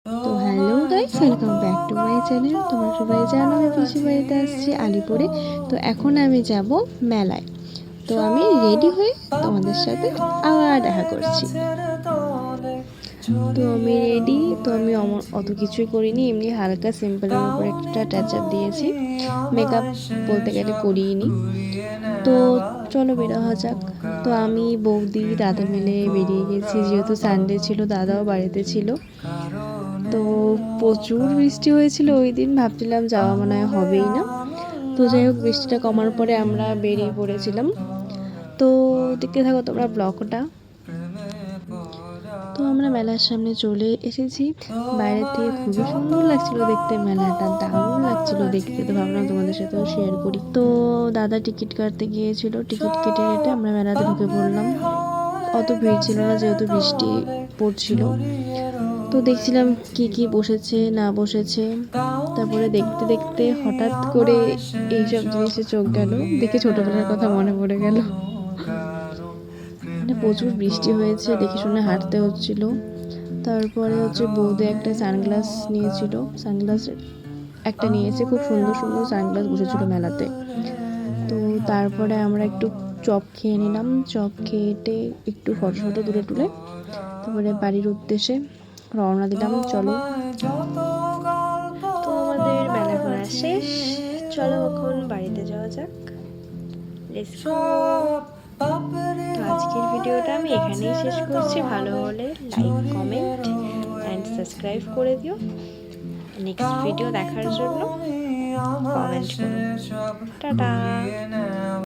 তো hello guys, welcome back to my channel. তোমরা সবাই জানো আমি পিসির বাড়িতে আসছি আলিপুরে। তো এখন আমি যাব মেলায়। তো আমি রেডি হয়ে তোমাদের সাথে আবার দেখা করছি। তো আমি রেডি। তো আমি অত কিছুই করিনি, এমনি হালকা সিম্পলের উপর একটা টাচ আপ দিয়েছি। মেকআপ বলতে গেলে করিনি। তো চলো বের হওয়া যাক। তো আমি বৌদি দাদা মিলে বেরিয়ে গেছি, যেহেতু সানডে ছিল, দাদাও বাড়িতে ছিল। তো প্রচুর বৃষ্টি হয়েছিল ওই দিন, ভাবছিলাম যাওয়া মনে হয় হবেই না। তো যাই হোক, বৃষ্টিটা কমার পরে আমরা বেরিয়ে পড়েছিলাম। তো দেখতে থাকো তোমরা ব্লগটা। তো আমরা মেলার সামনে চলে এসেছি। বাইরে থেকে খুবই সুন্দর লাগছিল দেখতে, মেলাটা দারুণ লাগছিল দেখতে। তো ভাবলাম তোমাদের সাথেও শেয়ার করি। তো দাদা টিকিট কাটতে গিয়েছিল, টিকিট কেটে কেটে আমরা মেলাতে ঢুকে পড়লাম। অত ভিড় ছিল না যেহেতু বৃষ্টি পড়ছিল। তো দেখছিলাম কি কি বসেছে না বসেছে। তারপরে দেখতে দেখতে হঠাৎ করে এইসব জিনিসে চোখ গেল, দেখে ছোটবেলার কথা মনে পড়ে গেল। মানে প্রচুর বৃষ্টি হয়েছে, দেখে শুনে হাঁটতে হচ্ছিল। তারপরে হচ্ছে বৌদি একটা সানগ্লাস নিয়েছিল, সানগ্লাস একটা নিয়েছে, খুব সুন্দর সুন্দর সানগ্লাস বসেছিল মেলাতে। তো তারপরে আমরা একটু চপ খেয়ে নিলাম, চপ খেয়েটে একটু ফটো ফটো তুলে তারপরে বাড়ির উদ্দেশ্যে রওনা দিলাম। চলো, তো আমাদের মেলা ঘোরা শেষ। চলো এখন বাড়িতে যাওয়া যাক। Let's go. তো আজকের ভিডিওটা আমি এখানেই শেষ করছি। ভালো হলে লাইক, কমেন্ট অ্যান্ড সাবস্ক্রাইব করে দিও। নেক্সট ভিডিও দেখার জন্য কমেন্ট করো। টাটা।